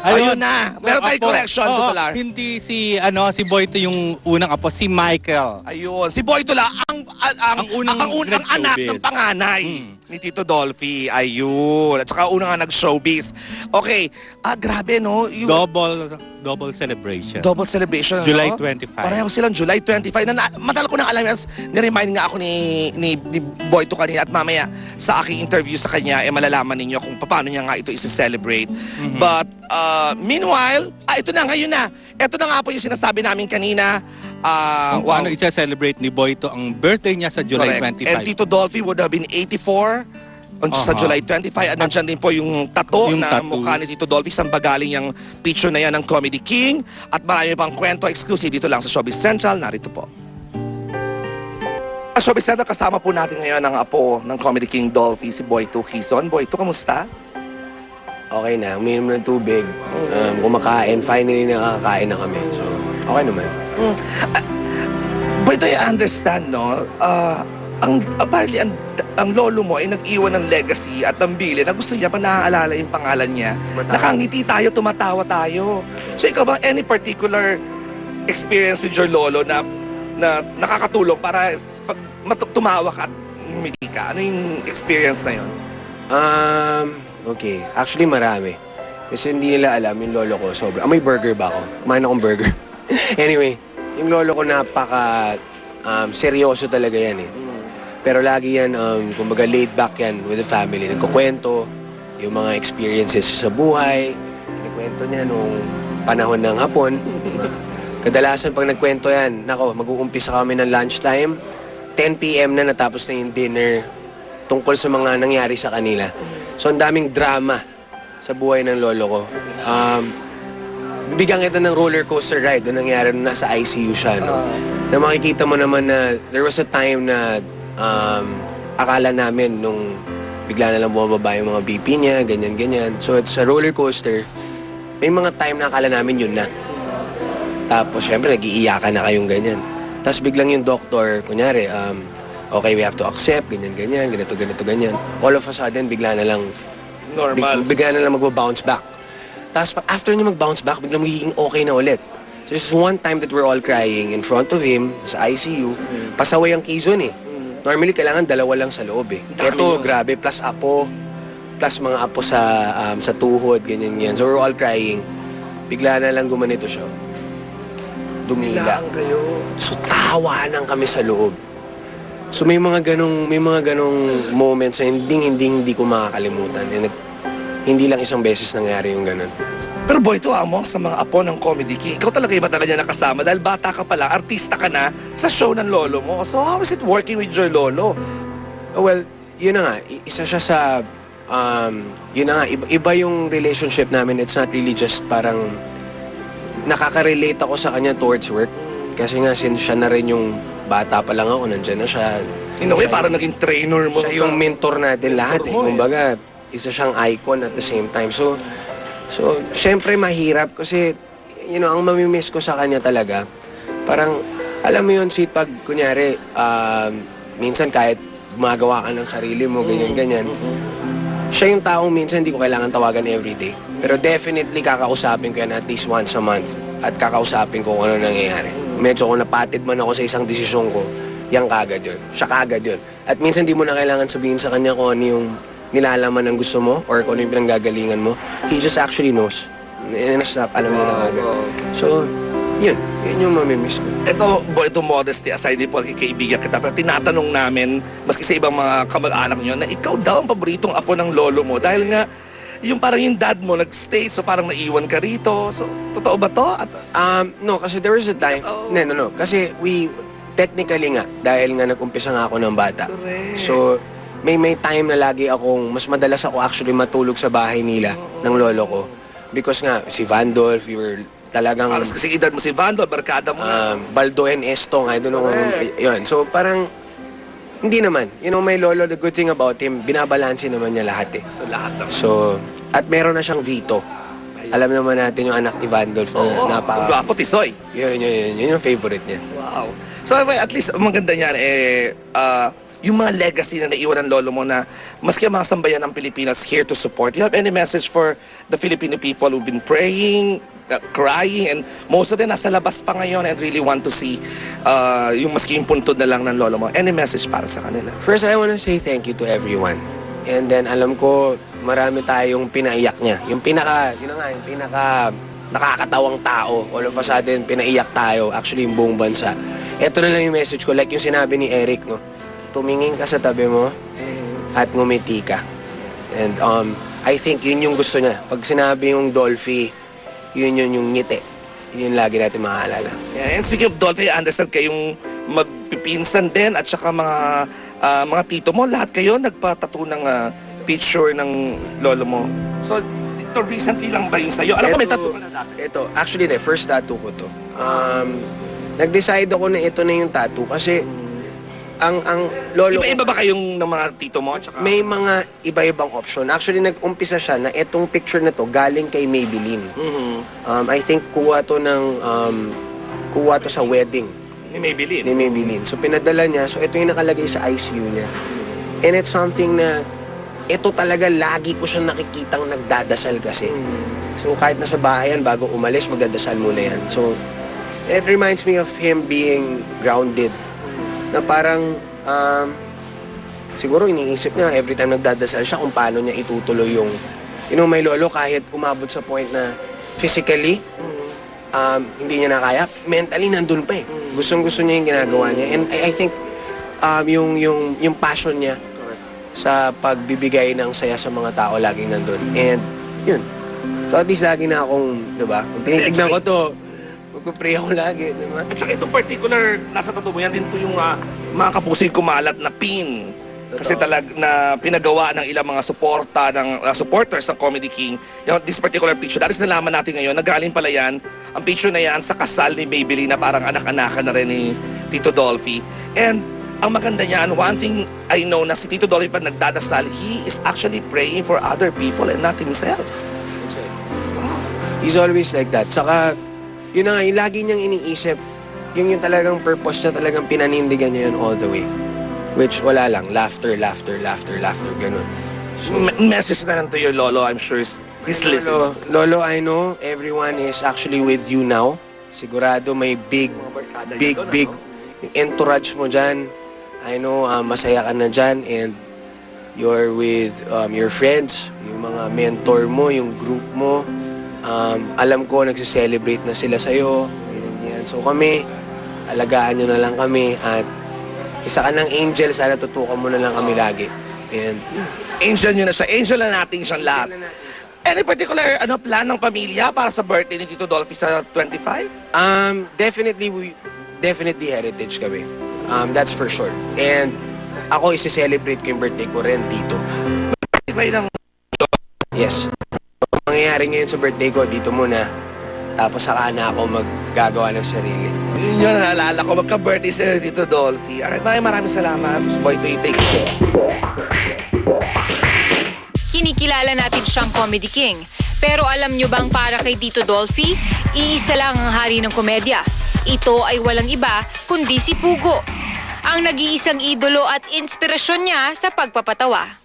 Ayun na. Meron tayong Apo. correction, Oo, Tutular. hindi si Boyto yung unang apo, si Michael. Ayun. Si Boy Tula, ang unang anak nag-showbiz. ng panganay ni Tito Dolphy. Ayun. At saka unang nga nag-showbiz. Okay. Grabe, no? Yung Double celebration. double celebration, July no? 25. Pareho silang July 25. Madal ko ng alam yan. Ni-remind nga ako ni Boyto kanina at mamaya sa aking interview sa kanya, malalaman ninyo kung paano niya nga ito isi-celebrate. But, meanwhile, ito na, ngayon na. Ito na nga po yung sinasabi namin kanina. Kung paano isa-celebrate ni Boyto ang birthday niya sa July Correct. 25. And Tito Dolphy would have been 84 sa July 25. At nandyan din po yung tattoo Yung na tattoo. mukha ni Tito Dolphy. Saan ba galing yung picture na yan ng Comedy King? At marami pang kwento exclusive dito lang sa Showbiz Central. Narito po. Sa Showbiz Central, kasama po natin ngayon ang apo ng Comedy King Dolphy, si Boyto Quezon. Boyto, kamusta? Okay na, uminom ng tubig, kumakain, finally nakakain na kami. So, okay naman. Boyto, I understand, no? Apparently, ang lolo mo ay nag-iwan ng legacy at ng bili na gusto niya pag naaalala yung pangalan niya. Nakangiti tayo, tumatawa tayo. So ikaw ba, any particular experience with your lolo na nakakatulong para pag tumawa ka at umiti ka? Ano yung experience na yun? Okay. Actually, marami. Kasi hindi nila alam yung lolo ko. Sobra. May burger ba ako? Kumain akong burger. Anyway, yung lolo ko napaka seryoso talaga yan eh. Pero lagi yan, kumbaga laid back yan with the family. Nagkukwento, yung mga experiences sa buhay. Nagkwento niya nung panahon ng hapon. Kadalasan pag nagkwento yan, nako, mag-uumpisa kami ng lunchtime. 10 p.m. na natapos na yung dinner tungkol sa mga nangyari sa kanila. So, ang daming drama sa buhay ng lolo ko. Bibigyan kita ng roller coaster ride doon nangyari nung nasa ICU siya, no? Na makikita mo naman na there was a time na akala namin nung bigla na lang bumababa yung mga BP niya, ganyan-ganyan. So, it's a roller coaster. May mga time na akala namin yun na. Tapos, syempre, nag-iiyakan na kayong ganyan. Tapos, biglang yung doctor, kunyari, okay, we have to accept, ganyan-ganyan, ganito, ganyan. All of a sudden, bigla na lang, bigla na lang mag-bounce back. Tapos, after niya mag-bounce back, biglang magiging okay na ulit. So, this is one time that we're all crying in front of him, sa ICU. Pasaway ang Quezon eh. Normally, kailangan dalawa lang sa loob eh. Ito, grabe, plus apo, plus mga apo sa tuhod, ganyan-ganyan. So, we're all crying. Bigla na lang gumanito siya. Dumila. So, tawanan kami sa loob. So, may mga ganong moments na hindi ko makakalimutan. And hindi lang isang beses nangyari yung ganon. Pero Boyto, mo sa mga apo ng Comedy King, ikaw talaga yung matagal niya nakasama dahil bata ka pala, artista ka na sa show ng lolo mo. So, how is it working with your lolo? Well, yun na nga. Isa siya sa... yun na nga. Iba yung relationship namin. It's not really just parang... Nakaka-relate ako sa kanya towards work. Kasi nga, since siya na rin yung bata pa lang ako, nandyan na siya. In a way, parang naging trainer mo. Siya yung mentor natin lahat eh. Kumbaga, isa siyang icon at the same time. So, syempre mahirap kasi, ang mamimiss ko sa kanya talaga, parang, alam mo yun, sweet, pag, kunyari, minsan kahit gumagawa ka ng sarili mo, ganyan-ganyan, siya yung taong minsan hindi ko kailangan tawagan everyday. Pero definitely kakausapin ko yan at least once a month at kakausapin ko kung ano nangyayari. Medyo kung napatid man ako sa isang desisyon ko, yan kagad yun. Siya kagad yun. At minsan di mo na kailangan sabihin sa kanya kung ano yung nilalaman ng gusto mo or kung ano yung pinanggagalingan mo. He just actually knows. Alam niya na kagad. So, yun yung mamimiss ko. Ito modesty aside din po, kaibigan kita, pero tinatanong namin, maski sa ibang mga kamag-anak nyo, na ikaw daw ang paboritong apo ng lolo mo dahil nga, yung parang yung dad mo nag-stay, so parang naiwan ka rito. So, totoo ba to? No, kasi there was a time, no. Kasi technically nga, dahil nga nag-umpisa nga ako ng bata. Correct. So, may time na lagi mas madalas ako actually matulog sa bahay nila ng lolo ko. Because nga, si Vandolph, we were talagang... Alas kasi edad mo si Vando, barkada mo na. Baldo and Estong, I don't know. Yun. So parang, hindi naman. My lolo, the good thing about him, binabalansin naman niya lahat eh. Sa lahat naman. So, at meron na siyang veto. Alam naman natin yung anak ni Vandolph na napaka... Gwapo, Tisoy. Yun yung favorite niya. Wow. So, at least, maganda niyan, yung mga legacy na naiwan ng lolo mo na maski ang mga sambayan ng Pilipinas here to support. You have any message for the Filipino people who've been praying, crying, and most of them nasa labas pa ngayon and really want to see yung maski yung puntod na lang ng lolo mo? Any message para sa kanila? First, I want to say thank you to everyone. And then, alam ko, marami tayong pinaiyak niya. Yung pinaka nakakatawang tao. All of a sudden, pinaiyak tayo. Actually, yung buong bansa. Ito na lang yung message ko. Like yung sinabi ni Eric, no? Tumingin ka sa tabi mo at ngumiti ka. And I think yun yung gusto niya. Pag sinabi yung Dolphy, yun yung ngiti. Yun lagi natin maaalala. Yeah, and speaking of Dolphy, I understand kayong magpipinsan din at saka mga tito mo, lahat kayo nagpatato ng picture ng lolo mo. So, ito recently lang ba yung sa'yo? Alam ko may tattoo ka na dati. Ito, actually, the first tattoo ko to. Nag-decide ako na ito na yung tattoo kasi ang lolo Iba-iba ba kayong ng mga tito mo? At saka, may mga iba-ibang option. Actually, nag-umpisa siya na itong picture na to galing kay Maybelline. I think kuha to sa wedding ni Maybelline. ni Maybelline. So, pinadala niya. So, ito yung nakalagay sa ICU niya. And it's something na ito talaga lagi ko siya nakikitang nagdadasal kasi. So, kahit nasa bahayan, bago umalis, magdadasal muna yan. So, it reminds me of him being grounded. Na parang, siguro iniisip niya every time nagdadasal siya kung paano niya itutuloy yung, may lolo kahit umabot sa point na physically, hindi niya na kaya, mentally nandun pa eh. Gustong-gusto niya yung ginagawa niya. And I think, yung passion niya sa pagbibigay ng saya sa mga tao laging nandun. And, yun. So at least lagi na akong, diba, pag tinitignan ko to, magpapray ako lagi, diba? At saka itong particular, nasa tattoo mo, yan din po yung mga kapusing kumalat na pin. Kasi na pinagawa ng ilang mga supporters ng Comedy King. Yung, this particular picture, that is nalaman natin ngayon, nagaling pala yan, ang picture na yan sa kasal ni Maybelline na parang anak-anakan na rin ni Tito Dolphy. And ang maganda niyan, one thing I know na si Tito Dolphy pa nagdadasal, he is actually praying for other people and not himself. He's always like that. Saka, yun na nga, yung lagi niyang iniisip, yung talagang purpose niya, talagang pinanindigan niya yun all the way. Which, wala lang. Laughter, ganun. So, Message na lang to your lolo, I'm sure he's listening. Lolo, I know everyone is actually with you now. Sigurado may big yung entourage mo dyan. I know, masaya ka na dyan and you're with your friends, yung mga mentor mo, yung group mo. Alam ko, nagsiselebrate na sila sa'yo. Ganyan. So kami, alagaan nyo na lang kami at isa ka ng angel, sana tutukan mo na lang kami lagi. And Angel nyo na siya. Angel na natin siyang lahat. Any particular plan ng pamilya para sa birthday ni Tito Dolphy sa 25? Definitely heritage kami. That's for sure. And ako isi-celebrate ko yung birthday ko rin dito. Iba ng Yes. Ang mangyayari ngayon sa birthday ko, dito muna. Tapos saka na ako maggagawa ng sarili. yun yun, naalala ko. Magka-birthday sila ni Tito Dolphy. Alright, maraming salamat. Boy, to you take care. Kinikilala natin siyang Comedy King. Pero alam nyo bang para kay Tito Dolphy, iisa lang ang hari ng komedya. Ito ay walang iba kundi si Pugo, ang nag-iisang idolo at inspirasyon niya sa pagpapatawa.